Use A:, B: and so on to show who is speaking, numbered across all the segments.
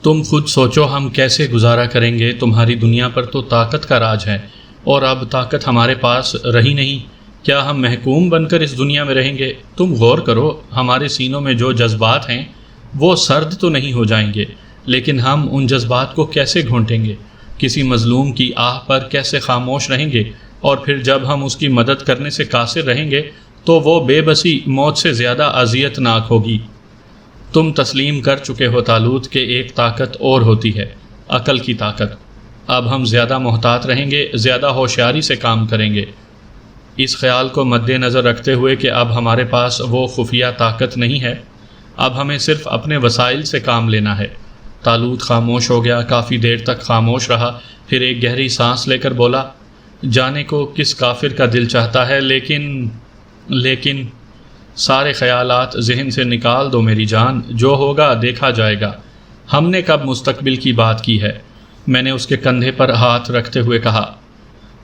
A: تم خود سوچو ہم کیسے گزارا کریں گے، تمہاری دنیا پر تو طاقت کا راج ہے اور اب طاقت ہمارے پاس رہی نہیں، کیا ہم محکوم بن کر اس دنیا میں رہیں گے؟ تم غور کرو، ہمارے سینوں میں جو جذبات ہیں وہ سرد تو نہیں ہو جائیں گے، لیکن ہم ان جذبات کو کیسے گھونٹیں گے؟ کسی مظلوم کی آہ پر کیسے خاموش رہیں گے؟ اور پھر جب ہم اس کی مدد کرنے سے قاصر رہیں گے تو وہ بے بسی موت سے زیادہ اذیت ناک ہوگی۔ تم تسلیم کر چکے ہو طالوت کہ ایک طاقت اور ہوتی ہے، عقل کی طاقت۔ اب ہم زیادہ محتاط رہیں گے، زیادہ ہوشیاری سے کام کریں گے، اس خیال کو مد نظر رکھتے ہوئے کہ اب ہمارے پاس وہ خفیہ طاقت نہیں ہے، اب ہمیں صرف اپنے وسائل سے کام لینا ہے۔ طالوت خاموش ہو گیا، کافی دیر تک خاموش رہا، پھر ایک گہری سانس لے کر بولا، جانے کو کس کافر کا دل چاہتا ہے، لیکن سارے خیالات ذہن سے نکال دو میری جان، جو ہوگا دیکھا جائے گا۔ ہم نے کب مستقبل کی بات کی ہے؟ میں نے اس کے کندھے پر ہاتھ رکھتے ہوئے کہا۔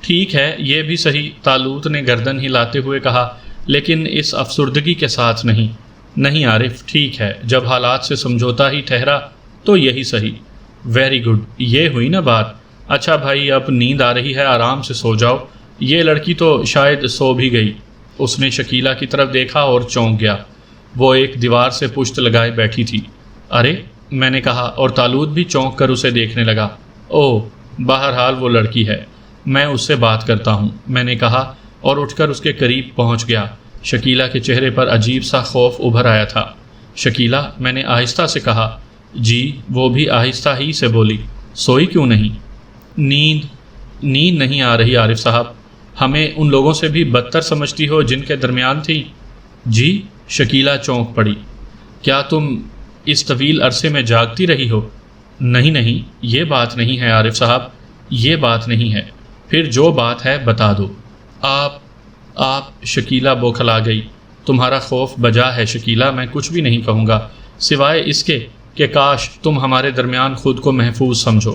A: ٹھیک ہے، یہ بھی صحیح، طالوت نے گردن ہلاتے ہوئے کہا، لیکن اس افسردگی کے ساتھ نہیں۔ نہیں عارف، ٹھیک ہے، جب حالات سے سمجھوتا ہی ٹھہرا تو یہی صحیح۔ ویری گڈ، یہ ہوئی نا بات۔ اچھا بھائی، اب نیند آ رہی ہے، آرام سے سو جاؤ، یہ لڑکی تو شاید سو بھی گئی۔ اس نے شکیلہ کی طرف دیکھا اور چونک گیا، وہ ایک دیوار سے پشت لگائے بیٹھی تھی۔ ارے، میں نے کہا، اور طالوت بھی چونک کر اسے دیکھنے لگا۔ اوہ، بہرحال وہ لڑکی ہے، میں اس سے بات کرتا ہوں، میں نے کہا اور اٹھ کر اس کے قریب پہنچ گیا۔ شکیلہ کے چہرے پر عجیب سا خوف ابھر آیا تھا۔ شکیلہ، میں نے آہستہ سے کہا۔ جی، وہ بھی آہستہ ہی سے بولی، سوئی کیوں نہیں؟ نیند نہیں آ رہی عارف صاحب، ہمیں ان لوگوں سے بھی بدتر سمجھتی ہو جن کے درمیان تھی؟ جی، شکیلہ چونک پڑی۔ کیا تم اس طویل عرصے میں جاگتی رہی ہو؟ نہیں، یہ بات نہیں ہے عارف صاحب، یہ بات نہیں ہے۔ پھر جو بات ہے بتا دو۔ آپ شکیلہ بوکھلا گئی۔ تمہارا خوف بجا ہے شکیلہ، میں کچھ بھی نہیں کہوں گا سوائے اس کے کہ کاش تم ہمارے درمیان خود کو محفوظ سمجھو،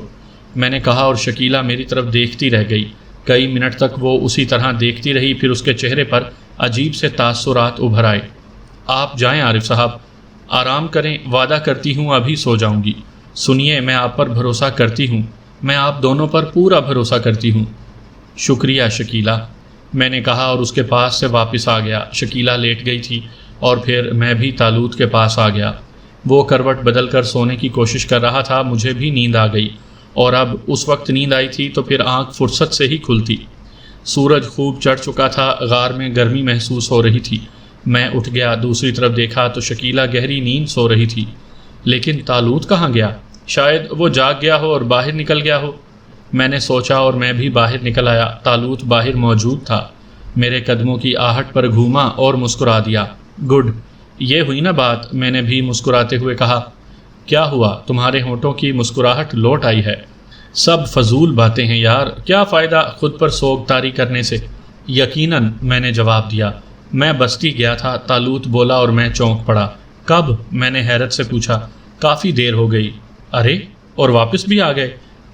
A: میں نے کہا، اور شکیلہ میری طرف دیکھتی رہ گئی۔ کئی منٹ تک وہ اسی طرح دیکھتی رہی، پھر اس کے چہرے پر عجیب سے تاثرات ابھر آئے۔ آپ جائیں عارف صاحب، آرام کریں، وعدہ کرتی ہوں ابھی سو جاؤں گی۔ سنیے، میں آپ پر بھروسہ کرتی ہوں، میں آپ دونوں پر پورا بھروسہ کرتی ہوں۔ شکریہ شکیلہ، میں نے کہا اور اس کے پاس سے واپس آ گیا۔ شکیلہ لیٹ گئی تھی اور پھر میں بھی طالوت کے پاس آ گیا۔ وہ کروٹ بدل کر سونے کی کوشش کر رہا تھا، مجھے بھی نیند آ گئی، اور اب اس وقت نیند آئی تھی تو پھر آنکھ فرصت سے ہی کھلتی۔ سورج خوب چڑھ چکا تھا، غار میں گرمی محسوس ہو رہی تھی۔ میں اٹھ گیا، دوسری طرف دیکھا تو شکیلہ گہری نیند سو رہی تھی۔ لیکن طالوت کہاں گیا؟ شاید وہ جاگ گیا ہو اور باہر نکل گیا ہو، میں نے سوچا، اور میں بھی باہر نکل آیا۔ طالوت باہر موجود تھا، میرے قدموں کی آہٹ پر گھوما اور مسکرا دیا۔ گڈ، یہ ہوئی نا بات، میں نے بھی مسکراتے ہوئے کہا۔ کیا ہوا؟ تمہارے ہونٹوں کی مسکراہٹ لوٹ آئی ہے۔ سب فضول باتیں ہیں یار، کیا فائدہ خود پر سوگ طاری کرنے سے؟ یقیناً، میں نے جواب دیا، میں بستی گیا تھا، طالوت بولا اور میں چونک پڑا۔ کب؟ میں نے حیرت سے پوچھا۔ کافی دیر ہو گئی۔ ارے، اور واپس بھی آ گئے؟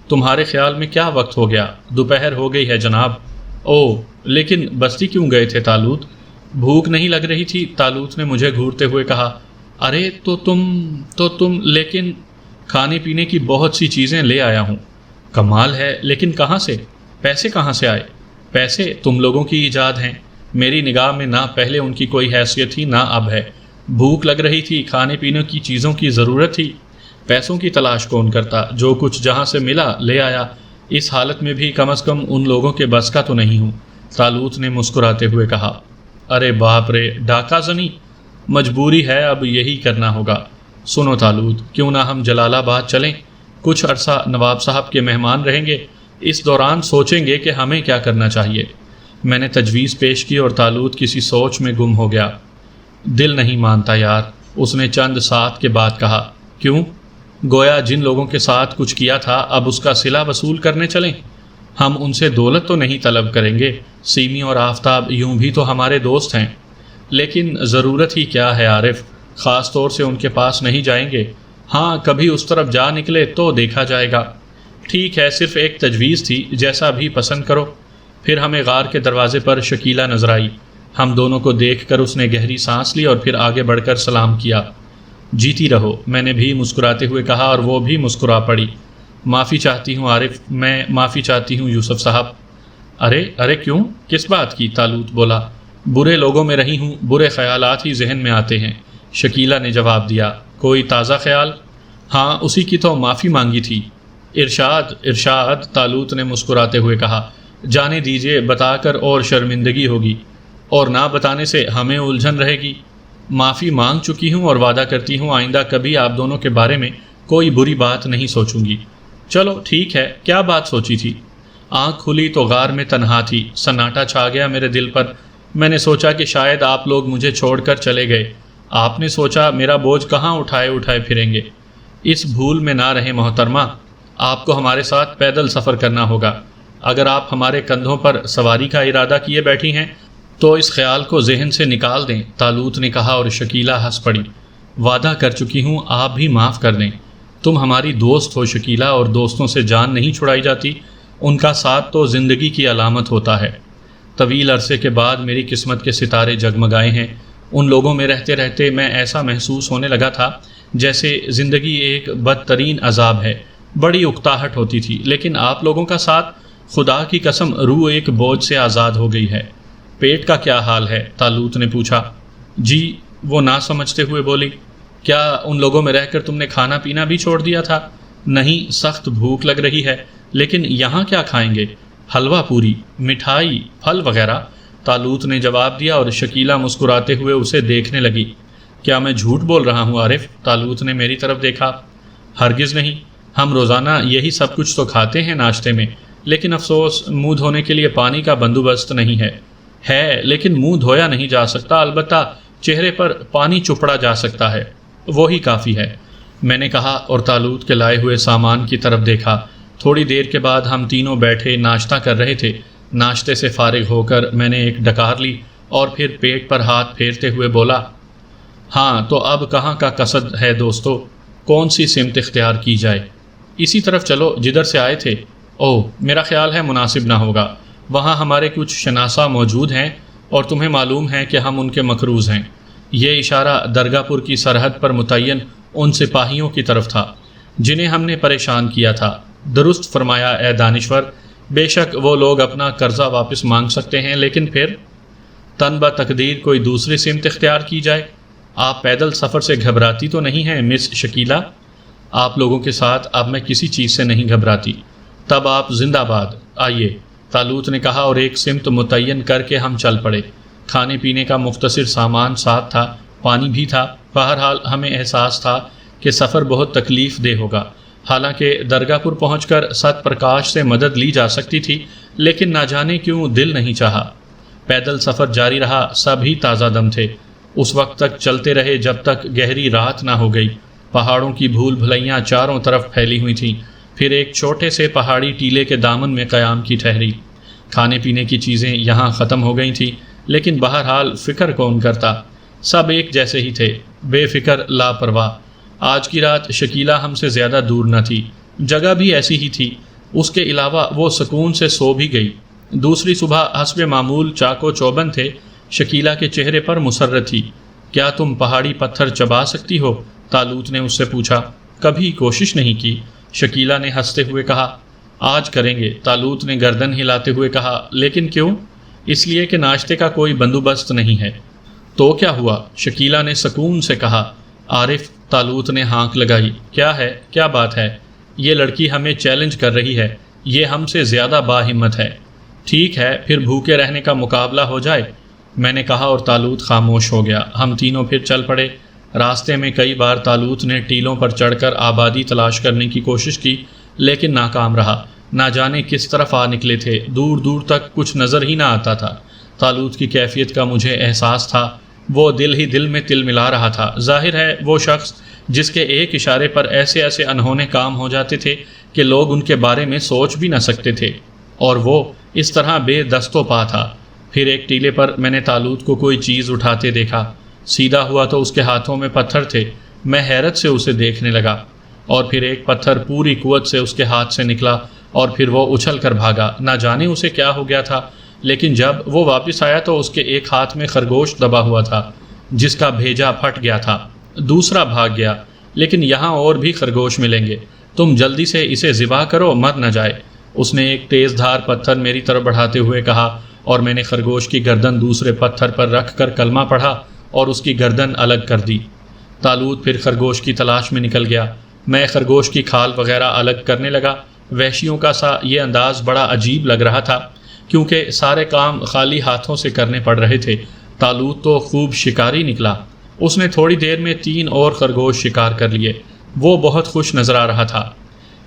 A: تمہارے خیال میں کیا وقت ہو گیا؟ دوپہر ہو گئی ہے جناب۔ اوہ، لیکن بستی کیوں گئے تھے طالوت؟ بھوک نہیں لگ رہی تھی؟ طالوت نے مجھے گھورتے ہوئے کہا۔ ارے تو تم لیکن کھانے پینے کی بہت سی چیزیں لے آیا ہوں۔ کمال ہے، لیکن کہاں سے؟ پیسے کہاں سے آئے؟ پیسے تم لوگوں کی ایجاد ہیں، میری نگاہ میں نہ پہلے ان کی کوئی حیثیت تھی نہ اب ہے۔ بھوک لگ رہی تھی، کھانے پینے کی چیزوں کی ضرورت تھی، پیسوں کی تلاش کون کرتا؟ جو کچھ جہاں سے ملا لے آیا۔ اس حالت میں بھی کم از کم ان لوگوں کے بس کا تو نہیں ہوں، طالوت نے مسکراتے ہوئے کہا۔ ارے باپ رے، ڈاکہ زنی؟ مجبوری ہے، اب یہی کرنا ہوگا۔ سنو طالوت، کیوں نہ ہم جلال آباد چلیں؟ کچھ عرصہ نواب صاحب کے مہمان رہیں گے، اس دوران سوچیں گے کہ ہمیں کیا کرنا چاہیے۔ میں نے تجویز پیش کی اور طالوت کسی سوچ میں گم ہو گیا۔ دل نہیں مانتا یار، اس نے چند ساتھ کے بعد کہا۔ کیوں؟ گویا جن لوگوں کے ساتھ کچھ کیا تھا اب اس کا صلہ وصول کرنے چلیں؟ ہم ان سے دولت تو نہیں طلب کریں گے، سیمی اور آفتاب یوں بھی تو ہمارے دوست ہیں، لیکن ضرورت ہی کیا ہے عارف، خاص طور سے ان کے پاس نہیں جائیں گے۔ ہاں، کبھی اس طرف جا نکلے تو دیکھا جائے گا۔ ٹھیک ہے، صرف ایک تجویز تھی، جیسا بھی پسند کرو۔ پھر ہمیں غار کے دروازے پر شکیلہ نظر آئی۔ ہم دونوں کو دیکھ کر اس نے گہری سانس لی اور پھر آگے بڑھ کر سلام کیا۔ جیتی رہو، میں نے بھی مسکراتے ہوئے کہا اور وہ بھی مسکرا پڑی۔ معافی چاہتی ہوں عارف، میں معافی چاہتی ہوں یوسف صاحب۔ ارے کیوں، کس بات کی؟ طالوت بولا۔ برے لوگوں میں رہی ہوں، برے خیالات ہی ذہن میں آتے ہیں، شکیلہ نے جواب دیا۔ کوئی تازہ خیال؟ ہاں، اسی کی تو معافی مانگی تھی۔ ارشاد، طالوت نے مسکراتے ہوئے کہا۔ جانے دیجیے، بتا کر اور شرمندگی ہوگی، اور نہ بتانے سے ہمیں الجھن رہے گی۔ معافی مانگ چکی ہوں اور وعدہ کرتی ہوں آئندہ کبھی آپ دونوں کے بارے میں کوئی بری بات نہیں سوچوں گی۔ چلو ٹھیک ہے، کیا بات سوچی تھی؟ آنکھ کھلی تو غار میں تنہا تھی، سناٹا چھا گیا میرے دل پر۔ میں نے سوچا کہ شاید آپ لوگ مجھے چھوڑ کر چلے گئے۔ آپ نے سوچا میرا بوجھ کہاں اٹھائے پھریں گے۔ اس بھول میں نہ رہیں محترمہ، آپ کو ہمارے ساتھ پیدل سفر کرنا ہوگا۔ اگر آپ ہمارے کندھوں پر سواری کا ارادہ کیے بیٹھی ہیں تو اس خیال کو ذہن سے نکال دیں، طالوت نے کہا اور شکیلہ ہنس پڑی۔ وعدہ کر چکی ہوں، آپ بھی معاف کر دیں۔ تم ہماری دوست ہو شکیلہ، اور دوستوں سے جان نہیں چھڑائی جاتی، ان کا ساتھ تو زندگی کی علامت ہوتا ہے۔ طویل عرصے کے بعد میری قسمت کے ستارے جگمگائے ہیں۔ ان لوگوں میں رہتے رہتے میں ایسا محسوس ہونے لگا تھا جیسے زندگی ایک بدترین عذاب ہے۔ بڑی اکتاہٹ ہوتی تھی، لیکن آپ لوگوں کا ساتھ، خدا کی قسم روح ایک بوجھ سے آزاد ہو گئی ہے۔ پیٹ کا کیا حال ہے؟ طالوت نے پوچھا۔ جی، وہ نہ سمجھتے ہوئے بولی۔ کیا ان لوگوں میں رہ کر تم نے کھانا پینا بھی چھوڑ دیا تھا؟ نہیں، سخت بھوک لگ رہی ہے، لیکن یہاں کیا کھائیں گے؟ حلوہ پوری، مٹھائی، پھل وغیرہ، طالوت نے جواب دیا اور شکیلہ مسکراتے ہوئے اسے دیکھنے لگی۔ کیا میں جھوٹ بول رہا ہوں عارف؟ طالوت نے میری طرف دیکھا۔ ہرگز نہیں، ہم روزانہ یہی سب کچھ تو کھاتے ہیں ناشتے میں، لیکن افسوس منہ دھونے کے لیے پانی کا بندوبست نہیں ہے۔ لیکن منہ دھویا نہیں جا سکتا، البتہ چہرے پر پانی چپڑا جا سکتا ہے، وہی کافی ہے، میں نے کہا اور طالوت کے لائے ہوئے سامان کی طرف دیکھا۔ تھوڑی دیر کے بعد ہم تینوں بیٹھے ناشتہ کر رہے تھے۔ ناشتے سے فارغ ہو کر میں نے ایک ڈکار لی اور پھر پیٹ پر ہاتھ پھیرتے ہوئے بولا، ہاں تو اب کہاں کا قصد ہے دوستو؟ کون سی سمت اختیار کی جائے؟ اسی طرف چلو جدھر سے آئے تھے۔ میرا خیال ہے مناسب نہ ہوگا، وہاں ہمارے کچھ شناسا موجود ہیں اور تمہیں معلوم ہے کہ ہم ان کے مقروض ہیں۔ یہ اشارہ درگاہ پور کی سرحد پر متعین ان سپاہیوں کی طرف تھا جنہیں ہم نے پریشان کیا تھا۔ درست فرمایا اے دانشور، بے شک وہ لوگ اپنا قرضہ واپس مانگ سکتے ہیں، لیکن پھر تن بہ تقدیر کوئی دوسری سمت اختیار کی جائے۔ آپ پیدل سفر سے گھبراتی تو نہیں ہیں مس شکیلہ؟ آپ لوگوں کے ساتھ اب میں کسی چیز سے نہیں گھبراتی۔ تب آپ زندہ باد، آئیے، طالوت نے کہا اور ایک سمت متعین کر کے ہم چل پڑے۔ کھانے پینے کا مختصر سامان ساتھ تھا، پانی بھی تھا۔ بہرحال ہمیں احساس تھا کہ سفر بہت تکلیف دہ ہوگا۔ حالانکہ درگاہ پور پہنچ کر ست پرکاش سے مدد لی جا سکتی تھی، لیکن نہ جانے کیوں دل نہیں چاہا۔ پیدل سفر جاری رہا، سب ہی تازہ دم تھے۔ اس وقت تک چلتے رہے جب تک گہری رات نہ ہو گئی۔ پہاڑوں کی بھول بھلیاں چاروں طرف پھیلی ہوئی تھیں، پھر ایک چھوٹے سے پہاڑی ٹیلے کے دامن میں قیام کی ٹھہری۔ کھانے پینے کی چیزیں یہاں ختم ہو گئی تھیں، لیکن بہرحال فکر کون کرتا، سب ایک جیسے ہی تھے، بے فکر، لاپرواہ۔ آج کی رات شکیلہ ہم سے زیادہ دور نہ تھی، جگہ بھی ایسی ہی تھی، اس کے علاوہ وہ سکون سے سو بھی گئی۔ دوسری صبح حسب معمول چاق و چوبند تھے، شکیلہ کے چہرے پر مسرت تھی۔ کیا تم پہاڑی پتھر چبا سکتی ہو؟ طالوت نے اس سے پوچھا۔ کبھی کوشش نہیں کی، شکیلہ نے ہنستے ہوئے کہا۔ آج کریں گے، طالوت نے گردن ہلاتے ہوئے کہا۔ لیکن کیوں؟ اس لیے کہ ناشتے کا کوئی بندوبست نہیں ہے۔ تو کیا ہوا؟ شکیلہ نے سکون سے کہا۔ عارف، طالوت نے ہانک لگائی۔ کیا ہے؟ کیا بات ہے؟ یہ لڑکی ہمیں چیلنج کر رہی ہے، یہ ہم سے زیادہ باہمت ہے۔ ٹھیک ہے، پھر بھوکے رہنے کا مقابلہ ہو جائے، میں نے کہا اور طالوت خاموش ہو گیا۔ ہم تینوں پھر چل پڑے۔ راستے میں کئی بار طالوت نے ٹیلوں پر چڑھ کر آبادی تلاش کرنے کی کوشش کی، لیکن ناکام رہا۔ نہ جانے کس طرف آ نکلے تھے، دور دور تک کچھ نظر ہی نہ آتا تھا۔ طالوت کی کیفیت کا مجھے احساس تھا، وہ دل ہی دل میں تل ملا رہا تھا۔ ظاہر ہے وہ شخص جس کے ایک اشارے پر ایسے ایسے انہونے کام ہو جاتے تھے کہ لوگ ان کے بارے میں سوچ بھی نہ سکتے تھے، اور وہ اس طرح بے دست و پا تھا۔ پھر ایک ٹیلے پر میں نے طالوت کو کوئی چیز اٹھاتے دیکھا، سیدھا ہوا تو اس کے ہاتھوں میں پتھر تھے۔ میں حیرت سے اسے دیکھنے لگا، اور پھر ایک پتھر پوری قوت سے اس کے ہاتھ سے نکلا اور پھر وہ اچھل کر بھاگا۔ نہ جانے اسے کیا ہو گیا تھا، لیکن جب وہ واپس آیا تو اس کے ایک ہاتھ میں خرگوش دبا ہوا تھا جس کا بھیجا پھٹ گیا تھا۔ دوسرا بھاگ گیا، لیکن یہاں اور بھی خرگوش ملیں گے، تم جلدی سے اسے ذبح کرو، مر نہ جائے۔ اس نے ایک تیز دھار پتھر میری طرف بڑھاتے ہوئے کہا، اور میں نے خرگوش کی گردن دوسرے پتھر پر رکھ کر کلمہ پڑھا اور اس کی گردن الگ کر دی۔ طالوت پھر خرگوش کی تلاش میں نکل گیا۔ میں خرگوش کی کھال وغیرہ الگ کرنے لگا۔ وحشیوں کا سا یہ انداز بڑا عجیب لگ رہا تھا، کیونکہ سارے کام خالی ہاتھوں سے کرنے پڑ رہے تھے۔ طالوت تو خوب شکاری نکلا۔ اس نے تھوڑی دیر میں 3 اور خرگوش شکار کر لیے۔ وہ بہت خوش نظر آ رہا تھا۔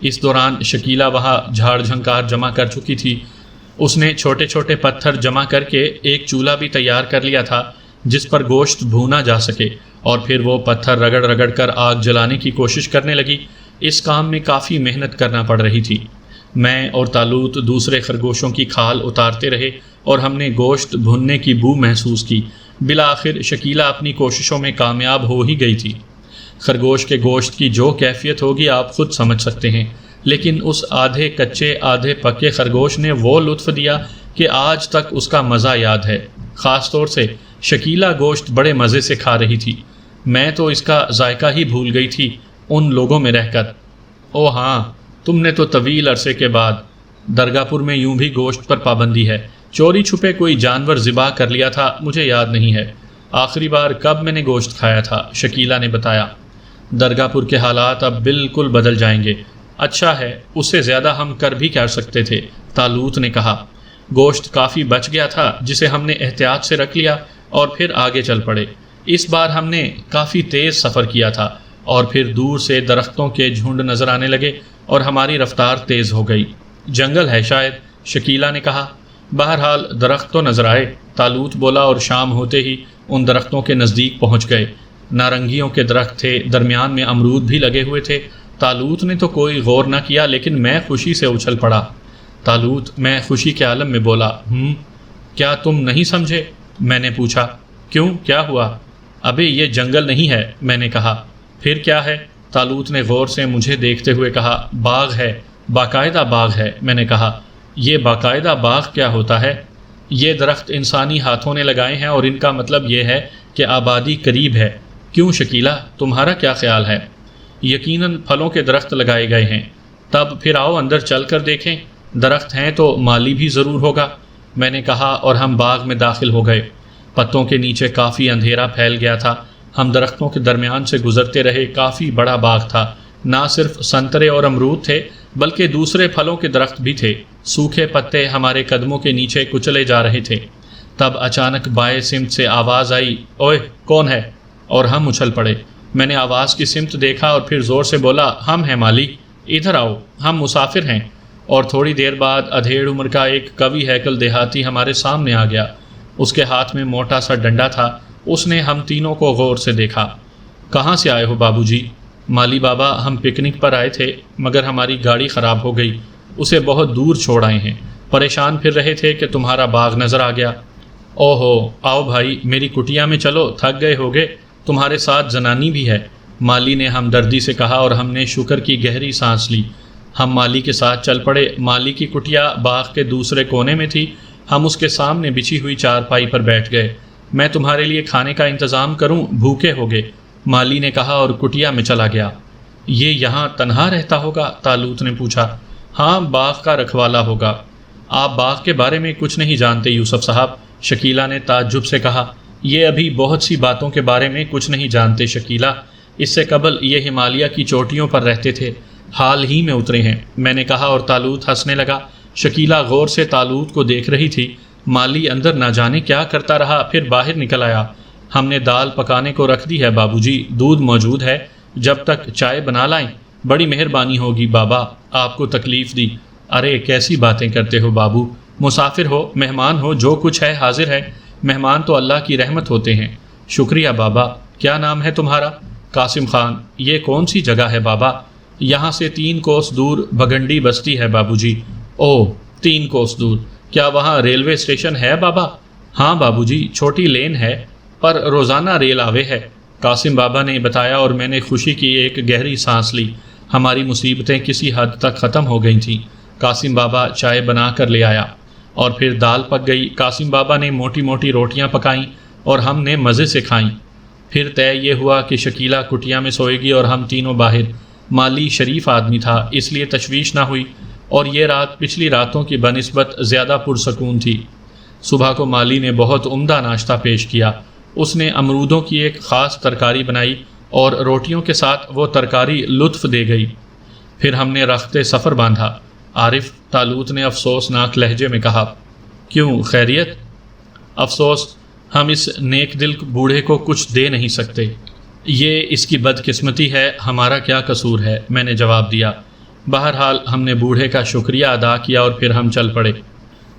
A: اس دوران شکیلہ وہاں جھاڑ جھنکار جمع کر چکی تھی۔ اس نے چھوٹے چھوٹے پتھر جمع کر کے ایک چولہا بھی تیار کر لیا تھا جس پر گوشت بھونا جا سکے، اور پھر وہ پتھر رگڑ رگڑ کر آگ جلانے کی کوشش کرنے لگی۔ اس کام میں کافی محنت کرنا پڑ رہی تھی۔ میں اور طالوت دوسرے خرگوشوں کی کھال اتارتے رہے اور ہم نے گوشت بھوننے کی بو محسوس کی۔ بالآخر شکیلہ اپنی کوششوں میں کامیاب ہو ہی گئی تھی۔ خرگوش کے گوشت کی جو کیفیت ہوگی آپ خود سمجھ سکتے ہیں، لیکن اس آدھے کچے آدھے پکے خرگوش نے وہ لطف دیا کہ آج تک اس کا مزہ یاد ہے۔ خاص طور سے شکیلہ گوشت بڑے مزے سے کھا رہی تھی۔ میں تو اس کا ذائقہ ہی بھول گئی تھی ان لوگوں میں رہ کر۔ او ہاں، تم نے تو طویل عرصے کے بعد۔ درگاہ پور میں یوں بھی گوشت پر پابندی ہے۔ چوری چھپے کوئی جانور ذبح کر لیا تھا، مجھے یاد نہیں ہے آخری بار کب میں نے گوشت کھایا تھا، شکیلہ نے بتایا۔ درگاہ پور کے حالات اب بالکل بدل جائیں گے۔ اچھا ہے، اس سے زیادہ ہم کر بھی کر سکتے تھے، طالوت نے کہا۔ گوشت کافی بچ گیا تھا جسے ہم نے احتیاط سے رکھ لیا اور پھر آگے چل پڑے۔ اس بار ہم نے کافی تیز سفر کیا تھا اور پھر دور سے درختوں کے جھنڈ نظر آنے لگے اور ہماری رفتار تیز ہو گئی۔ جنگل ہے شاید، شکیلہ نے کہا۔ بہرحال درخت تو نظر آئے، طالوت بولا، اور شام ہوتے ہی ان درختوں کے نزدیک پہنچ گئے۔ نارنگیوں کے درخت تھے، درمیان میں امرود بھی لگے ہوئے تھے۔ طالوت نے تو کوئی غور نہ کیا، لیکن میں خوشی سے اچھل پڑا۔ طالوت، میں خوشی کے عالم میں بولا، کیا تم نہیں سمجھے؟ میں نے پوچھا۔ کیوں، کیا ہوا؟ ابے یہ جنگل نہیں ہے، میں نے کہا۔ پھر کیا ہے؟ طالوت نے غور سے مجھے دیکھتے ہوئے کہا۔ باغ ہے، باقاعدہ باغ ہے، میں نے کہا۔ یہ باقاعدہ باغ کیا ہوتا ہے؟ یہ درخت انسانی ہاتھوں نے لگائے ہیں اور ان کا مطلب یہ ہے کہ آبادی قریب ہے۔ کیوں شکیلہ، تمہارا کیا خیال ہے؟ یقیناً پھلوں کے درخت لگائے گئے ہیں۔ تب پھر آؤ اندر چل کر دیکھیں، درخت ہیں تو مالی بھی ضرور ہوگا، میں نے کہا، اور ہم باغ میں داخل ہو گئے۔ پتوں کے نیچے کافی اندھیرا پھیل گیا تھا۔ ہم درختوں کے درمیان سے گزرتے رہے۔ کافی بڑا باغ تھا۔ نہ صرف سنترے اور امرود تھے بلکہ دوسرے پھلوں کے درخت بھی تھے۔ سوکھے پتے ہمارے قدموں کے نیچے کچلے جا رہے تھے۔ تب اچانک بائیں سمت سے آواز آئی، اوئے کون ہے؟ اور ہم اچھل پڑے۔ میں نے آواز کی سمت دیکھا اور پھر زور سے بولا، ہم ہیں مالی، ادھر آؤ، ہم مسافر ہیں۔ اور تھوڑی دیر بعد ادھیڑ عمر کا ایک قوی ہیکل دیہاتی ہمارے سامنے آ گیا۔ اس کے ہاتھ میں موٹا سا ڈنڈا تھا۔ اس نے ہم تینوں کو غور سے دیکھا۔ کہاں سے آئے ہو بابو جی؟ مالی بابا، ہم پکنک پر آئے تھے مگر ہماری گاڑی خراب ہو گئی، اسے بہت دور چھوڑ آئے ہیں، پریشان پھر رہے تھے کہ تمہارا باغ نظر آ گیا۔ او ہو، آؤ بھائی میری کٹیا میں چلو، تھک گئے ہوگے، تمہارے ساتھ زنانی بھی ہے، مالی نے ہمدردی سے کہا، اور ہم نے شکر کی گہری سانس لی۔ ہم مالی کے ساتھ چل پڑے۔ مالی کی کٹیا باغ کے دوسرے کونے میں تھی۔ ہم اس کے سامنے بچھی ہوئی چارپائی پر بیٹھ گئے۔ میں تمہارے لیے کھانے کا انتظام کروں، بھوکے ہوگے، مالی نے کہا اور کٹیا میں چلا گیا۔ یہ یہاں تنہا رہتا ہوگا؟ طالوت نے پوچھا۔ ہاں، باغ کا رکھوالا ہوگا۔ آپ باغ کے بارے میں کچھ نہیں جانتے یوسف صاحب، شکیلہ نے تعجب سے کہا۔ یہ ابھی بہت سی باتوں کے بارے میں کچھ نہیں جانتے شکیلہ، اس سے قبل یہ ہمالیہ کی چوٹیوں پر رہتے تھے، حال ہی میں اترے ہیں، میں نے کہا، اور طالوت ہنسنے لگا۔ شکیلہ غور سے طالوت کو دیکھ رہی تھی۔ مالی اندر نہ جانے کیا کرتا رہا، پھر باہر نکل آیا۔ ہم نے دال پکانے کو رکھ دی ہے بابو جی، دودھ موجود ہے، جب تک چائے بنا لائیں۔ بڑی مہربانی ہوگی بابا، آپ کو تکلیف دی۔ ارے کیسی باتیں کرتے ہو بابو، مسافر ہو، مہمان ہو، جو کچھ ہے حاضر ہے، مہمان تو اللہ کی رحمت ہوتے ہیں۔ شکریہ بابا۔ کیا نام ہے تمہارا؟ قاسم خان۔ یہ کون سی جگہ ہے بابا؟ یہاں سے 3 کوس دور بگنڈی بستی ہے بابو جی۔ اوہ، 3 کوس دور، کیا وہاں ریلوے اسٹیشن ہے بابا؟ ہاں بابو جی، چھوٹی لین ہے پر روزانہ ریل آوے ہے، قاسم بابا نے بتایا، اور میں نے خوشی کی ایک گہری سانس لی۔ ہماری مصیبتیں کسی حد تک ختم ہو گئی تھیں۔ قاسم بابا چائے بنا کر لے آیا اور پھر دال پک گئی۔ قاسم بابا نے موٹی موٹی روٹیاں پکائیں اور ہم نے مزے سے کھائیں۔ پھر طے یہ ہوا کہ شکیلہ کٹیا میں سوئے گی اور ہم تینوں باہر۔ مالی شریف آدمی تھا، اس لیے تشویش نہ ہوئی، اور یہ رات پچھلی راتوں کی بنسبت زیادہ پرسکون تھی۔ صبح کو مالی نے بہت عمدہ ناشتہ پیش کیا۔ اس نے امرودوں کی ایک خاص ترکاری بنائی اور روٹیوں کے ساتھ وہ ترکاری لطف دے گئی۔ پھر ہم نے رخت سفر باندھا۔ عارف، طالوت نے افسوسناک لہجے میں کہا۔ کیوں، خیریت؟ افسوس، ہم اس نیک دل بوڑھے کو کچھ دے نہیں سکتے۔ یہ اس کی بدقسمتی ہے، ہمارا کیا قصور ہے، میں نے جواب دیا۔ بہرحال ہم نے بوڑھے کا شکریہ ادا کیا اور پھر ہم چل پڑے۔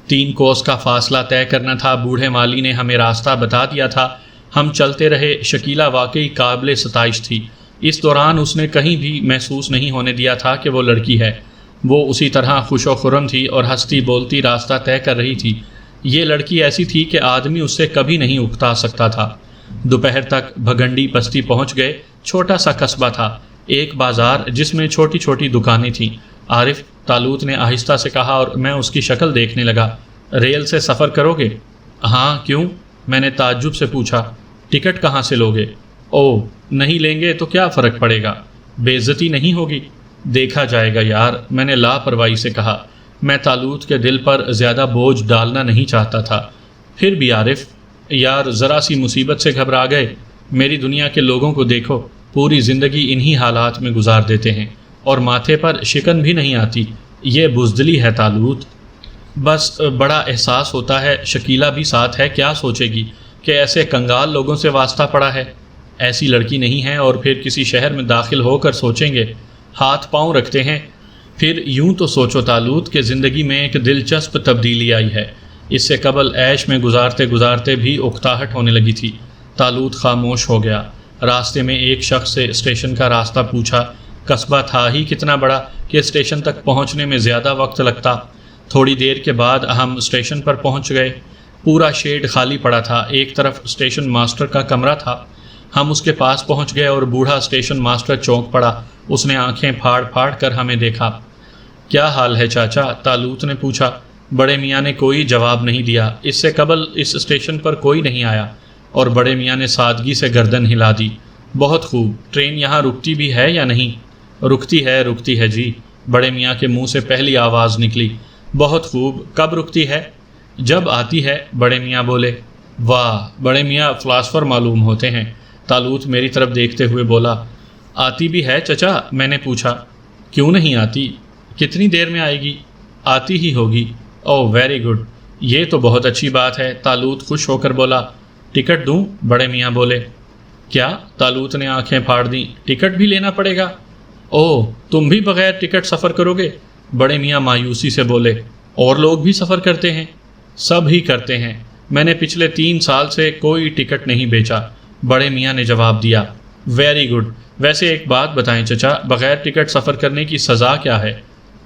A: 3 کوس کا فاصلہ طے کرنا تھا۔ بوڑھے مالی نے ہمیں راستہ بتا دیا تھا۔ ہم چلتے رہے۔ شکیلہ واقعی قابل ستائش تھی۔ اس دوران اس نے کہیں بھی محسوس نہیں ہونے دیا تھا کہ وہ لڑکی ہے۔ وہ اسی طرح خوش و خرم تھی اور ہنستی بولتی راستہ طے کر رہی تھی۔ یہ لڑکی ایسی تھی کہ آدمی اس سے کبھی نہیں اکتا سکتا تھا۔ دوپہر تک بھگنڈی بستی پہنچ گئے۔ چھوٹا سا قصبہ تھا، ایک بازار جس میں چھوٹی چھوٹی دکانیں تھیں۔ عارف، طالوت نے آہستہ سے کہا اور میں اس کی شکل دیکھنے لگا۔ ریل سے سفر کرو گے؟ ہاں، کیوں؟ میں نے تعجب سے پوچھا۔ ٹکٹ کہاں سے لوگے؟ او، نہیں لیں گے تو کیا فرق پڑے گا، بے عزتی نہیں ہوگی؟ دیکھا جائے گا یار، میں نے لاپرواہی سے کہا۔ میں طالوت کے دل پر زیادہ بوجھ ڈالنا نہیں چاہتا تھا۔ پھر بھی عارف، یار ذرا سی مصیبت سے گھبرا گئے؟ میری دنیا کے لوگوں کو دیکھو، پوری زندگی انہی حالات میں گزار دیتے ہیں اور ماتھے پر شکن بھی نہیں آتی۔ یہ بزدلی ہے طالوت۔ بس بڑا احساس ہوتا ہے شکیلہ بھی ساتھ ہے، کیا سوچے گی کہ ایسے کنگال لوگوں سے واسطہ پڑا ہے؟ ایسی لڑکی نہیں ہے، اور پھر کسی شہر میں داخل ہو کر سوچیں گے، ہاتھ پاؤں رکھتے ہیں۔ پھر یوں تو سوچو طالوت کہ زندگی میں ایک دلچسپ تبدیلی آئی ہے۔ اس سے قبل عیش میں گزارتے گزارتے بھی اکتاہٹ ہونے لگی تھی۔ طالوت خاموش ہو گیا۔ راستے میں ایک شخص سے اسٹیشن کا راستہ پوچھا۔ قصبہ تھا ہی کتنا بڑا کہ اسٹیشن تک پہنچنے میں زیادہ وقت لگتا۔ تھوڑی دیر کے بعد ہم اسٹیشن پر پہنچ گئے۔ پورا شیڈ خالی پڑا تھا۔ ایک طرف اسٹیشن ماسٹر کا کمرہ تھا۔ ہم اس کے پاس پہنچ گئے اور بوڑھا اسٹیشن ماسٹر چونک پڑا۔ اس نے آنکھیں پھاڑ پھاڑ کر ہمیں دیکھا۔ کیا حال ہے چاچا؟ طالوت نے پوچھا۔ بڑے میاں نے کوئی جواب نہیں دیا۔ اس سے قبل اس اسٹیشن پر کوئی نہیں آیا، اور بڑے میاں نے سادگی سے گردن ہلا دی۔ بہت خوب، ٹرین یہاں رکتی بھی ہے یا نہیں؟ رکتی ہے جی، بڑے میاں کے منہ سے پہلی آواز نکلی۔ بہت خوب، کب رکتی ہے؟ جب آتی ہے، بڑے میاں بولے۔ واہ، بڑے میاں فلاسفر معلوم ہوتے ہیں۔ طالوت میری طرف دیکھتے ہوئے بولا۔ آتی بھی ہے چچا؟ میں نے پوچھا۔ کیوں نہیں آتی؟ کتنی دیر میں آئے گی؟ آتی ہی ہوگی۔ اوہ ویری گڈ، یہ تو بہت اچھی بات ہے، طالوت خوش ہو کر بولا۔ ٹکٹ دوں؟ بڑے میاں بولے۔ کیا؟ طالوت نے آنکھیں پھاڑ دیں۔ ٹکٹ بھی لینا پڑے گا؟ اوہ، تم بھی بغیر ٹکٹ سفر کرو گے؟ بڑے میاں مایوسی سے بولے۔ اور لوگ بھی سفر کرتے ہیں؟ سب ہی کرتے ہیں، میں نے پچھلے 3 سال سے کوئی ٹکٹ نہیں بیچا، بڑے میاں نے جواب دیا۔ ویری گڈ، ویسے ایک بات بتائیں چچا، بغیر ٹکٹ سفر کرنے کی سزا کیا ہے؟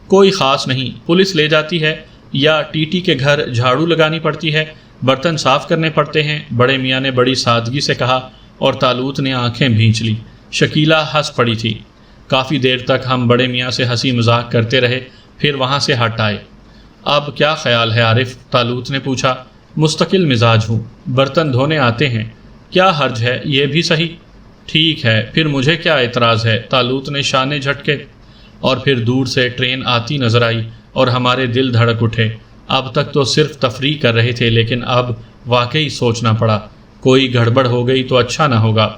A: کوئی خاص نہیں، پولیس لے جاتی ہے، یا ٹی ٹی کے گھر جھاڑو لگانی پڑتی ہے، برتن صاف کرنے پڑتے ہیں، بڑے میاں نے بڑی سادگی سے کہا، اور طالوت نے آنکھیں بھینچ لی۔ شکیلہ ہنس پڑی تھی۔ کافی دیر تک ہم بڑے میاں سے ہنسی مذاق کرتے رہے، پھر وہاں سے ہٹ آئے۔ اب کیا خیال ہے عارف؟ طالوت نے پوچھا۔ مستقل مزاج ہوں، برتن دھونے آتے ہیں، کیا حرج ہے، یہ بھی صحیح۔ ٹھیک ہے، پھر مجھے کیا اعتراض ہے، طالوت نے شانے جھٹکے۔ اور پھر دور سے ٹرین آتی نظر آئی اور ہمارے دل دھڑک اٹھے۔ اب تک تو صرف تفریح کر رہے تھے، لیکن اب واقعی سوچنا پڑا، کوئی گڑبڑ ہو گئی تو اچھا نہ ہوگا،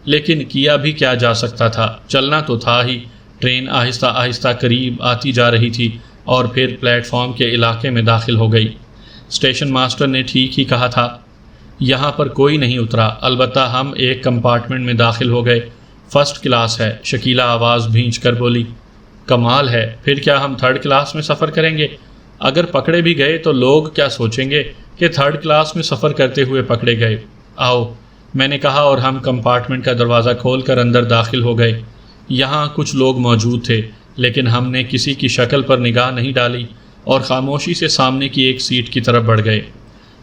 A: لیکن کیا بھی کیا جا سکتا تھا، چلنا تو تھا ہی۔ ٹرین آہستہ آہستہ قریب آتی جا رہی تھی اور پھر پلیٹ فارم کے علاقے میں داخل ہو گئی۔ اسٹیشن ماسٹر نے ٹھیک ہی کہا تھا، یہاں پر کوئی نہیں اترا، البتہ ہم ایک کمپارٹمنٹ میں داخل ہو گئے۔ فرسٹ کلاس ہے، شکیلہ آواز بھینچ کر بولی۔ کمال ہے، پھر کیا ہم 3rd کلاس میں سفر کریں گے؟ اگر پکڑے بھی گئے تو لوگ کیا سوچیں گے کہ 3rd کلاس میں سفر کرتے ہوئے پکڑے گئے۔ آؤ، میں نے کہا، اور ہم کمپارٹمنٹ کا دروازہ کھول کر اندر داخل ہو گئے۔ یہاں کچھ لوگ موجود تھے، لیکن ہم نے کسی کی شکل پر نگاہ نہیں ڈالی اور خاموشی سے سامنے کی ایک سیٹ کی طرف بڑھ گئے۔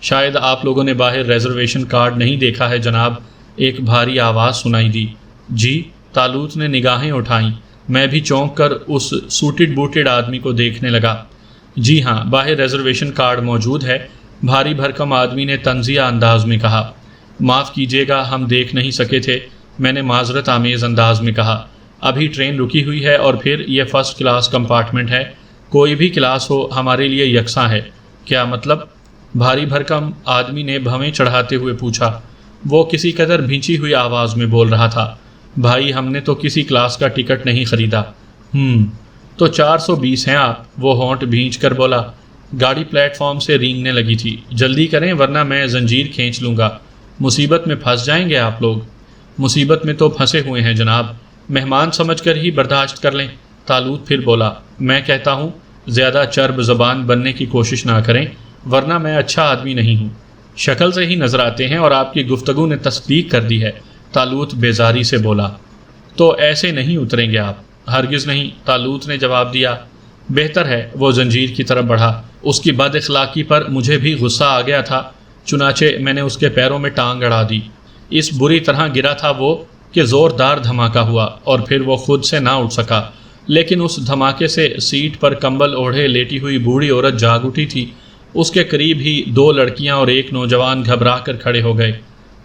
A: شاید آپ لوگوں نے باہر ریزرویشن کارڈ نہیں دیکھا ہے جناب، ایک بھاری آواز سنائی دی۔ جی؟ طالوت نے نگاہیں اٹھائیں۔ میں بھی چونک کر اس سوٹڈ بوٹڈ آدمی کو دیکھنے لگا۔ جی ہاں، باہر ریزرویشن کارڈ موجود ہے، بھاری بھرکم آدمی نے طنزیہ انداز میں کہا۔ معاف کیجیے گا، ہم دیکھ نہیں سکے تھے، میں نے معذرت آمیز انداز میں کہا۔ ابھی ٹرین رکی ہوئی ہے اور پھر یہ فرسٹ کلاس کمپارٹمنٹ ہے، کوئی بھی کلاس ہو ہمارے لیے یکساں ہے۔ کیا مطلب؟ بھاری بھرکم آدمی نے بھویں چڑھاتے ہوئے پوچھا۔ وہ کسی قدر بھینچی ہوئی آواز میں بول رہا تھا، بھائی ہم نے تو کسی کلاس کا ٹکٹ نہیں خریدا۔ تو 420 ہیں آپ، وہ ہونٹ بھینچ کر بولا۔ گاڑی پلیٹ فارم سے رینگنے لگی تھی۔ جلدی کریں ورنہ میں زنجیر کھینچ لوں گا، مصیبت میں پھنس جائیں گے آپ لوگ۔ مصیبت میں تو پھنسے ہوئے ہیں جناب، مہمان سمجھ کر ہی برداشت کر لیں۔ طالوت پھر بولا، میں کہتا ہوں زیادہ چرب زبان بننے کی کوشش نہ کریں ورنہ میں اچھا آدمی نہیں ہوں، شکل سے ہی نظر آتے ہیں اور آپ کی گفتگو نے تصدیق کر دی ہے۔ طالوت بیزاری سے بولا، تو ایسے نہیں اتریں گے آپ؟ ہرگز نہیں، طالوت نے جواب دیا۔ بہتر ہے، وہ زنجیر کی طرف بڑھا۔ اس کی بد اخلاقی پر مجھے بھی غصہ آ گیا تھا، چنانچہ میں نے اس کے پیروں میں ٹانگ اڑا دی۔ اس بری طرح گرا تھا وہ کہ زوردار دھماکہ ہوا اور پھر وہ خود سے نہ اٹھ سکا، لیکن اس دھماکے سے سیٹ پر کمبل اوڑھے لیٹی ہوئی بوڑھی عورت جاگ اٹھی تھی۔ اس کے قریب ہی 2 لڑکیاں اور ایک نوجوان گھبرا کر کھڑے ہو گئے،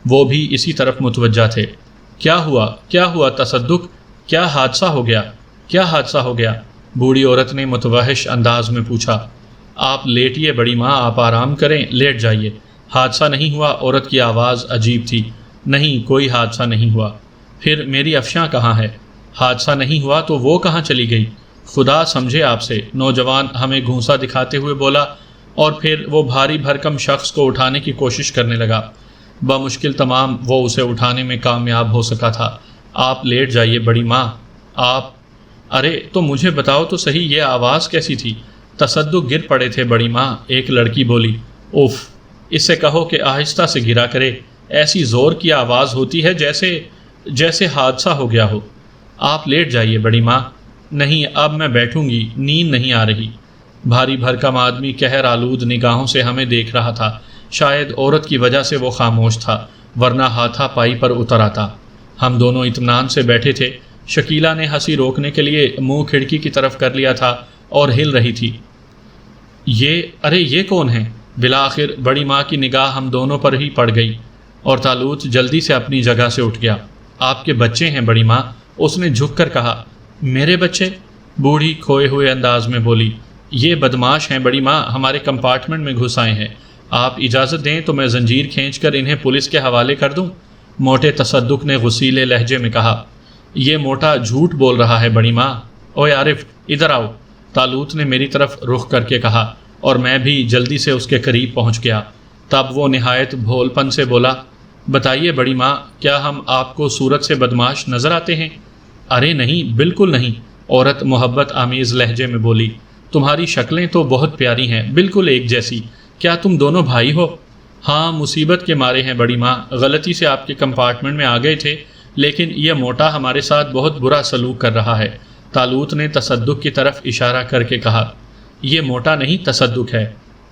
A: وہ بھی اسی طرف متوجہ تھے۔ کیا ہوا تصدق؟ کیا حادثہ ہو گیا؟ کیا حادثہ ہو گیا؟ بوڑھی عورت نے متوحش انداز میں پوچھا۔ آپ لیٹیے بڑی ماں، آپ آرام کریں، لیٹ جائیے۔ حادثہ نہیں ہوا، عورت کی آواز عجیب تھی۔ نہیں، کوئی حادثہ نہیں ہوا۔ پھر میری افشاں کہاں ہے؟ حادثہ نہیں ہوا تو وہ کہاں چلی گئی؟ خدا سمجھے آپ سے، نوجوان ہمیں گھونسا دکھاتے ہوئے بولا، اور پھر وہ بھاری بھرکم شخص کو اٹھانے کی کوشش کرنے لگا۔ بمشکل تمام وہ اسے اٹھانے میں کامیاب ہو سکا تھا۔ آپ لیٹ جائیے بڑی ماں، آپ۔ ارے تو مجھے بتاؤ تو صحیح، یہ آواز کیسی تھی؟ تصدق گر پڑے تھے بڑی ماں، ایک لڑکی بولی۔ اوف، اس سے کہو کہ آہستہ سے گرا کرے، ایسی زور کی آواز ہوتی ہے جیسے حادثہ ہو گیا ہو۔ آپ لیٹ جائیے بڑی ماں۔ نہیں، اب میں بیٹھوں گی، نیند نہیں آ رہی۔ بھاری بھرکم آدمی قہر آلود نگاہوں سے ہمیں دیکھ رہا تھا۔ شاید عورت کی وجہ سے وہ خاموش تھا، ورنہ ہاتھا پائی پر اتر آتا۔ ہم دونوں اطمینان سے بیٹھے تھے۔ شکیلہ نے ہنسی روکنے کے لیے منہ کھڑکی کی طرف کر لیا تھا اور ہل رہی تھی۔ یہ کون ہے؟ بالآخر بڑی ماں کی نگاہ ہم دونوں پر ہی پڑ گئی اور طالوت جلدی سے اپنی جگہ سے اٹھ گیا۔ آپ کے بچے ہیں بڑی ماں، اس نے جھک کر کہا۔ میرے بچے؟ بوڑھی کھوئے ہوئے انداز میں بولی۔ یہ بدماش ہیں بڑی ماں، ہمارے کمپارٹمنٹ میں گھس آئے ہیں، آپ اجازت دیں تو میں زنجیر کھینچ کر انہیں پولیس کے حوالے کر دوں؟ موٹے تصدق نے غصیلے لہجے میں کہا۔ یہ موٹا جھوٹ بول رہا ہے بڑی ماں۔ اوے عارف، ادھر آؤ، طالوت نے میری طرف رخ کر کے کہا، اور میں بھی جلدی سے اس کے قریب پہنچ گیا۔ تب وہ نہایت بھول پن سے بولا، بتائیے بڑی ماں، کیا ہم آپ کو صورت سے بدماش نظر آتے ہیں؟ ارے نہیں، بالکل نہیں، عورت محبت آمیز لہجے میں بولی۔ تمہاری شکلیں تو بہت پیاری ہیں، بالکل ایک جیسی۔ کیا تم دونوں بھائی ہو؟ ہاں، مصیبت کے مارے ہیں بڑی ماں، غلطی سے آپ کے کمپارٹمنٹ میں آ گئے تھے، لیکن یہ موٹا ہمارے ساتھ بہت برا سلوک کر رہا ہے۔ طالوت نے تصدق کی طرف اشارہ کر کے کہا۔ یہ موٹا نہیں، تصدق ہے۔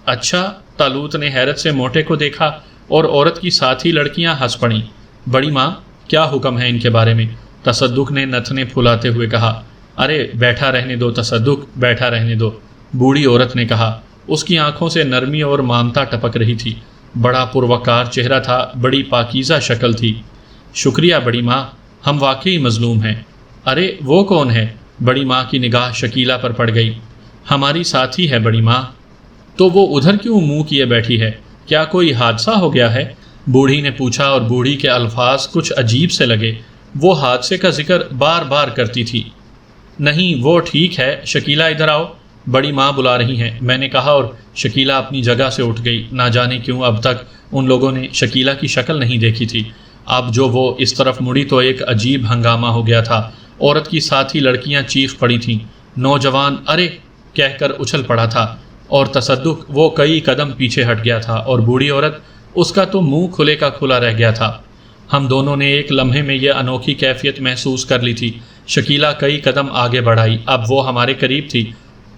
A: اچھا، طالوت نے حیرت سے موٹے کو دیکھا اور عورت کی ساتھی لڑکیاں ہنس پڑیں۔ بڑی ماں، کیا حکم ہے ان کے بارے میں؟ تصدق نے نتنے پھلاتے ہوئے کہا۔ ارے بیٹھا رہنے دو تصدق، بیٹھا رہنے دو، بوڑھی عورت نے کہا۔ اس کی آنکھوں سے نرمی اور مامتا ٹپک رہی تھی، بڑا پروقار چہرہ تھا، بڑی پاکیزہ شکل تھی۔ شکریہ بڑی ماں، ہم واقعی مظلوم ہیں۔ ارے وہ کون ہے؟ بڑی ماں کی نگاہ شکیلہ پر پڑ گئی۔ ہماری ساتھی ہے بڑی ماں۔ تو وہ ادھر کیوں منہ کیے بیٹھی ہے؟ کیا کوئی حادثہ ہو گیا ہے؟ بوڑھی نے پوچھا، اور بوڑھی کے الفاظ کچھ عجیب سے لگے۔ وہ حادثے کا ذکر بار بار کرتی تھی۔ نہیں، وہ ٹھیک ہے، شکیلہ ادھر آؤ، بڑی ماں بلا رہی ہیں، میں نے کہا، اور شکیلہ اپنی جگہ سے اٹھ گئی۔ نہ جانے کیوں اب تک ان لوگوں نے شکیلہ کی شکل نہیں دیکھی تھی۔ اب جو وہ اس طرف مڑی تو ایک عجیب ہنگامہ ہو گیا تھا۔ عورت کی ساتھی لڑکیاں چیخ پڑی تھیں، نوجوان ارے کہہ کر اچھل پڑا تھا، اور تصدق وہ کئی قدم پیچھے ہٹ گیا تھا، اور بوڑھی عورت، اس کا تو منہ کھلے کا کھلا رہ گیا تھا۔ ہم دونوں نے ایک لمحے میں یہ انوکھی کیفیت محسوس کر لی تھی۔ شکیلہ کئی قدم آگے بڑھائی، اب وہ ہمارے قریب تھی۔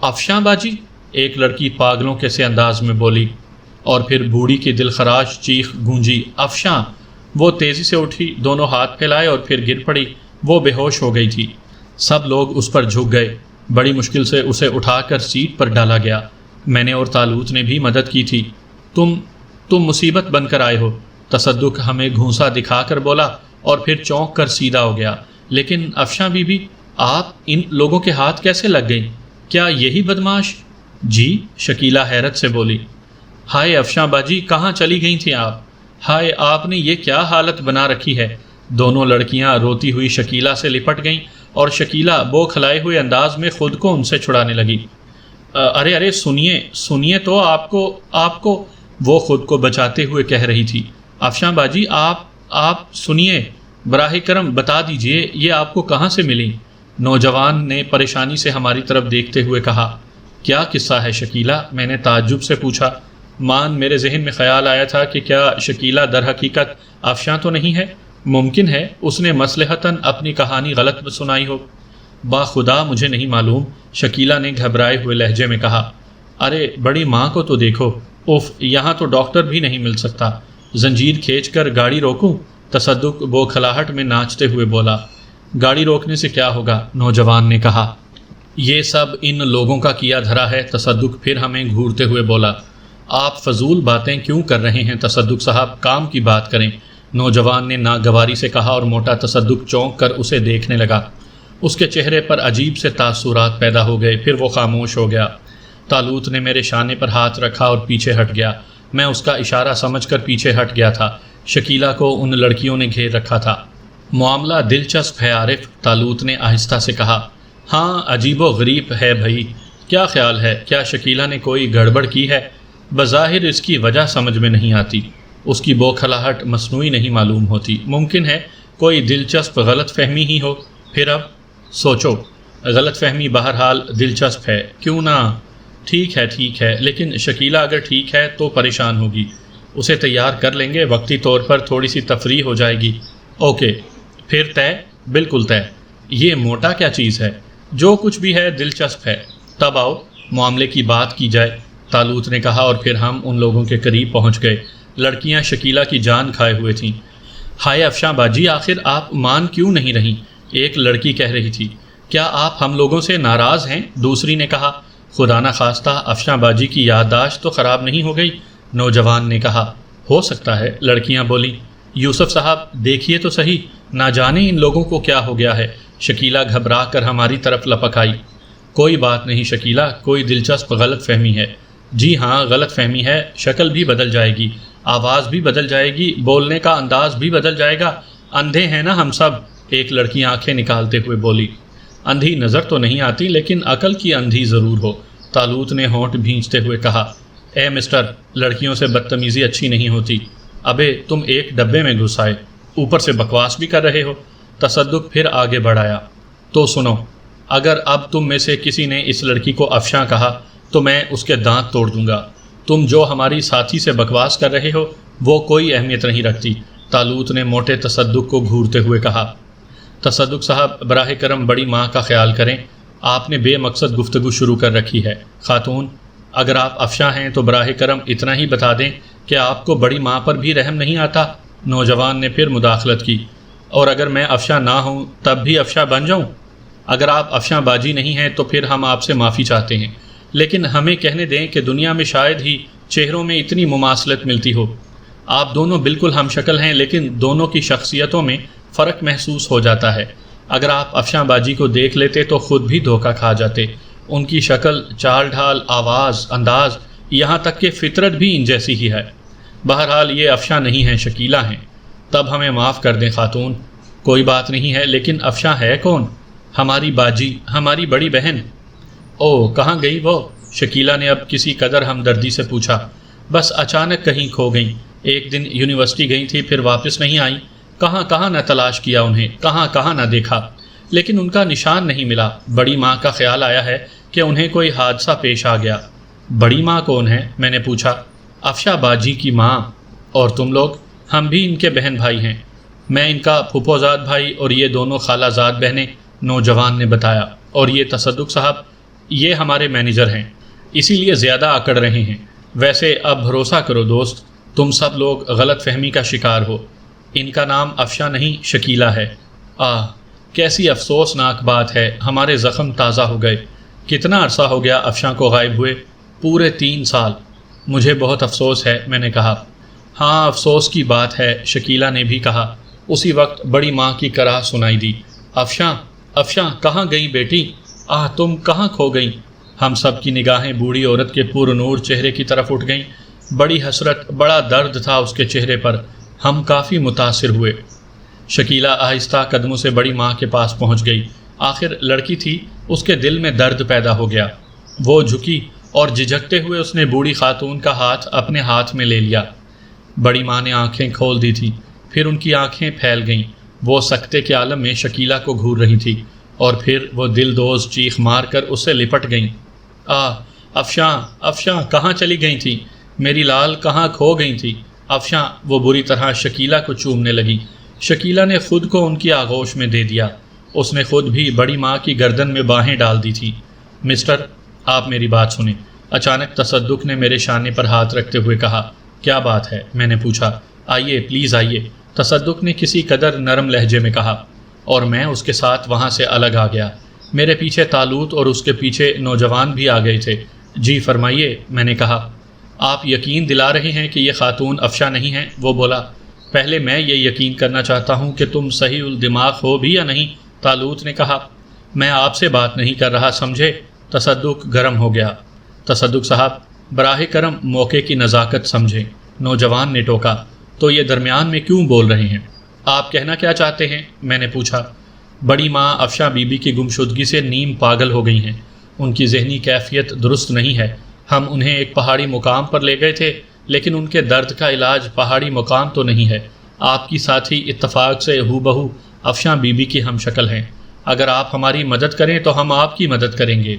A: افشاں باجی، ایک لڑکی پاگلوں کے سے انداز میں بولی، اور پھر بوڑھی کی دلخراش چیخ گونجی، افشاں! وہ تیزی سے اٹھی، دونوں ہاتھ پھیلائے اور پھر گر پڑی۔ وہ بے ہوش ہو گئی تھی۔ سب لوگ اس پر جھک گئے۔ بڑی مشکل سے اسے اٹھا کر سیٹ پر ڈالا گیا۔ میں نے اور طالوت نے بھی مدد کی تھی۔ تم مصیبت بن کر آئے ہو، تصدق ہمیں گھونسا دکھا کر بولا اور پھر چونک کر سیدھا ہو گیا، لیکن افشاں بی بی آپ ان لوگوں کے ہاتھ کیسے لگ گئیں؟ کیا یہی بدماش؟ جی، شکیلہ حیرت سے بولی۔ ہائے افشاں باجی، کہاں چلی گئی تھیں آپ؟ ہائے آپ نے یہ کیا حالت بنا رکھی ہے؟ دونوں لڑکیاں روتی ہوئی شکیلہ سے لپٹ گئیں اور شکیلہ بوکھلائے ہوئے انداز میں خود کو ان سے چھڑانے لگی۔ ارے ارے سنیے تو آپ کو وہ خود کو بچاتے ہوئے کہہ رہی تھی۔ افشاں باجی آپ سنیے، براہ کرم بتا دیجئے یہ آپ کو کہاں سے ملی؟ نوجوان نے پریشانی سے ہماری طرف دیکھتے ہوئے کہا۔ کیا قصہ ہے شکیلہ؟ میں نے تعجب سے پوچھا۔ میرے ذہن میں خیال آیا تھا کہ کیا شکیلہ در حقیقت افشاں تو نہیں ہے؟ ممکن ہے اس نے مصلحتاً اپنی کہانی غلط سنائی ہو۔ باخدا مجھے نہیں معلوم، شکیلہ نے گھبرائے ہوئے لہجے میں کہا۔ ارے بڑی ماں کو تو دیکھو، اف یہاں تو ڈاکٹر بھی نہیں مل سکتا، زنجیر کھینچ کر گاڑی روکوں؟ تصدق بوکھلاہٹ میں ناچتے ہوئے بولا۔ گاڑی روکنے سے کیا ہوگا؟ نوجوان نے کہا۔ یہ سب ان لوگوں کا کیا دھرا ہے، تصدق پھر ہمیں گھورتے ہوئے بولا۔ آپ فضول باتیں کیوں کر رہے ہیں تصدق صاحب، کام کی بات کریں، نوجوان نے ناگواری سے کہا اور موٹا تصدق چونک کر اسے دیکھنے لگا۔ اس کے چہرے پر عجیب سے تاثرات پیدا ہو گئے، پھر وہ خاموش ہو گیا۔ طالوت نے میرے شانے پر ہاتھ رکھا اور پیچھے ہٹ گیا۔ میں اس کا اشارہ سمجھ کر پیچھے ہٹ گیا تھا۔ شکیلہ کو ان لڑکیوں نے گھیر رکھا تھا۔ معاملہ دلچسپ ہے عارف، طالوت نے آہستہ سے کہا۔ ہاں عجیب و غریب ہے بھائی، کیا خیال ہے؟ کیا شکیلہ نے کوئی گڑبڑ کی ہے؟ بظاہر اس کی وجہ سمجھ میں نہیں آتی، اس کی بوکھلاہٹ مصنوعی نہیں معلوم ہوتی، ممکن ہے کوئی دلچسپ غلط فہمی ہی ہو۔ پھر اب سوچو، غلط فہمی بہرحال دلچسپ ہے، کیوں نہ؟ ٹھیک ہے، لیکن شکیلہ اگر ٹھیک ہے تو پریشان ہوگی، اسے تیار کر لیں گے، وقتی طور پر تھوڑی سی تفریح ہو جائے گی۔ اوکے، پھر طے؟ بالکل طے۔ یہ موٹا کیا چیز ہے؟ جو کچھ بھی ہے دلچسپ ہے، تب آؤ معاملے کی بات کی جائے، طالوت نے کہا، اور پھر ہم ان لوگوں کے قریب پہنچ گئے۔ لڑکیاں شکیلہ کی جان کھائے ہوئے تھیں۔ ہائے افشاں باجی، آخر آپ مان کیوں نہیں رہیں؟ ایک لڑکی کہہ رہی تھی۔ کیا آپ ہم لوگوں سے ناراض ہیں؟ دوسری نے کہا۔ خدا نہ خواستہ افشاں باجی کی یادداشت تو خراب نہیں ہو گئی، نوجوان نے کہا۔ ہو سکتا ہے، لڑکیاں بولیں۔ یوسف صاحب دیکھیے تو صحیح، نہ جانے ان لوگوں کو کیا ہو گیا ہے، شکیلہ گھبرا کر ہماری طرف لپک آئی۔ کوئی بات نہیں شکیلہ، کوئی دلچسپ غلط فہمی ہے۔ جی ہاں غلط فہمی ہے، شکل بھی بدل جائے گی، آواز بھی بدل جائے گی، بولنے کا انداز بھی بدل جائے گا۔ اندھے ہیں نا ہم سب، ایک لڑکی آنکھیں نکالتے ہوئے بولی۔ اندھی نظر تو نہیں آتی، لیکن عقل کی اندھی ضرور ہو، طالوت نے ہونٹ بھینچتے ہوئے کہا۔ اے مسٹر، لڑکیوں سے بدتمیزی اچھی نہیں ہوتی۔ ابے تم ایک ڈبے میں گھس آئے، اوپر سے بکواس بھی کر رہے ہو۔ تصدق پھر آگے بڑھایا۔ تو سنو، اگر اب تم میں سے کسی نے اس لڑکی کو افشاں کہا تو میں اس کے دانت توڑ دوں گا۔ تم جو ہماری ساتھی سے بکواس کر رہے ہو وہ کوئی اہمیت نہیں رکھتی، طالوت نے موٹے تصدق کو گھورتے ہوئے کہا۔ تصدق صاحب براہ کرم بڑی ماں کا خیال کریں، آپ نے بے مقصد گفتگو شروع کر رکھی ہے۔ خاتون، اگر آپ افشاں ہیں تو براہ کرم اتنا ہی بتا دیں کہ آپ کو بڑی ماں پر بھی رحم نہیں آتا، نوجوان نے پھر مداخلت کی۔ اور اگر میں افشاں نہ ہوں تب بھی افشاں بن جاؤں؟ اگر آپ افشاں باجی نہیں ہیں تو پھر ہم آپ سے معافی چاہتے ہیں، لیکن ہمیں کہنے دیں کہ دنیا میں شاید ہی چہروں میں اتنی مماثلت ملتی ہو۔ آپ دونوں بالکل ہم شکل ہیں، لیکن دونوں کی شخصیتوں میں فرق محسوس ہو جاتا ہے۔ اگر آپ افشاں باجی کو دیکھ لیتے تو خود بھی دھوکہ کھا جاتے، ان کی شکل، چال ڈھال، آواز، انداز، یہاں تک کہ فطرت بھی ان جیسی ہی ہے۔ بہرحال یہ افشاں نہیں ہیں، شکیلہ ہیں۔ تب ہمیں معاف کر دیں خاتون۔ کوئی بات نہیں ہے، لیکن افشاں ہے کون؟ ہماری باجی، ہماری بڑی بہن۔ او کہاں گئی وہ؟ شکیلہ نے اب کسی قدر ہمدردی سے پوچھا۔ بس اچانک کہیں کھو گئیں، ایک دن یونیورسٹی گئی تھی پھر واپس نہیں آئیں، کہاں نہ تلاش کیا انہیں، کہاں نہ دیکھا، لیکن ان کا نشان نہیں ملا۔ بڑی ماں کا خیال آیا ہے کہ انہیں کوئی حادثہ پیش آ گیا۔ بڑی ماں کون ہے؟ میں نے پوچھا۔ افشاں باجی کی ماں۔ اور تم لوگ؟ ہم بھی ان کے بہن بھائی ہیں، میں ان کا پھپھوزاد بھائی اور یہ دونوں خالہ زاد بہنیں، نوجوان نے بتایا۔ اور یہ تصدق صاحب، یہ ہمارے مینیجر ہیں، اسی لیے زیادہ اکڑ رہے ہیں۔ ویسے اب بھروسہ کرو دوست، تم سب لوگ غلط فہمی کا شکار ہو، ان کا نام افشاں نہیں شکیلہ ہے۔ کیسی افسوسناک بات ہے، ہمارے زخم تازہ ہو گئے۔ کتنا عرصہ ہو گیا افشاں کو غائب ہوئے؟ پورے 3 سال۔ مجھے بہت افسوس ہے، میں نے کہا۔ ہاں افسوس کی بات ہے، شکیلہ نے بھی کہا۔ اسی وقت بڑی ماں کی کراہ سنائی دی، افشاں افشاں کہاں گئیں بیٹی؟ تم کہاں کھو گئیں؟ ہم سب کی نگاہیں بوڑھی عورت کے پر نور چہرے کی طرف اٹھ گئیں۔ بڑی حسرت، بڑا درد تھا اس کے چہرے پر۔ ہم کافی متاثر ہوئے۔ شکیلہ آہستہ قدموں سے بڑی ماں کے پاس پہنچ گئی۔ آخر لڑکی تھی، اس کے دل میں درد پیدا ہو گیا۔ وہ جھکی اور جھجکتے ہوئے اس نے بوڑھی خاتون کا ہاتھ اپنے ہاتھ میں لے لیا۔ بڑی ماں نے آنکھیں کھول دی تھیں، پھر ان کی آنکھیں پھیل گئیں۔ وہ سکتے کے عالم میں شکیلہ کو گھور رہی تھی، اور پھر وہ دل دوز چیخ مار کر اس سے لپٹ گئیں۔ افشاں افشاں کہاں چلی گئی تھی؟ میری لال کہاں کھو گئی تھی؟ افشاں، وہ بری طرح شکیلہ کو چومنے لگی۔ شکیلہ نے خود کو ان کی آغوش میں دے دیا۔ اس نے خود بھی بڑی ماں کی گردن میں باہیں ڈال دی تھی۔ مسٹر، آپ میری بات سنیں، اچانک تصدق نے میرے شانے پر ہاتھ رکھتے ہوئے کہا۔ کیا بات ہے؟ میں نے پوچھا۔ آئیے پلیز آئیے، تصدق نے کسی قدر نرم لہجے میں کہا، اور میں اس کے ساتھ وہاں سے الگ آ گیا۔ میرے پیچھے طالوت اور اس کے پیچھے نوجوان بھی آ گئے تھے۔ جی فرمائیے، میں نے کہا۔ آپ یقین دلا رہے ہیں کہ یہ خاتون افشاں نہیں ہیں؟ وہ بولا۔ پہلے میں یہ یقین کرنا چاہتا ہوں کہ تم صحیح الدماغ ہو بھی یا نہیں، طالوت نے کہا۔ میں آپ سے بات نہیں کر رہا، سمجھے؟ تصدق گرم ہو گیا۔ تصدق صاحب، براہ کرم موقع کی نزاکت سمجھیں، نوجوان نے ٹوکا۔ تو یہ درمیان میں کیوں بول رہے ہیں؟ آپ کہنا کیا چاہتے ہیں؟ میں نے پوچھا۔ بڑی ماں افشاں بی بی کی گمشدگی سے نیم پاگل ہو گئی ہیں۔ ان کی ذہنی کیفیت درست نہیں ہے۔ ہم انہیں ایک پہاڑی مقام پر لے گئے تھے، لیکن ان کے درد کا علاج پہاڑی مقام تو نہیں ہے۔ آپ کی ساتھی اتفاق سے ہو بہو افشاں بی بی کی ہم شکل ہیں۔ اگر آپ ہماری مدد کریں تو ہم آپ کی مدد کریں گے۔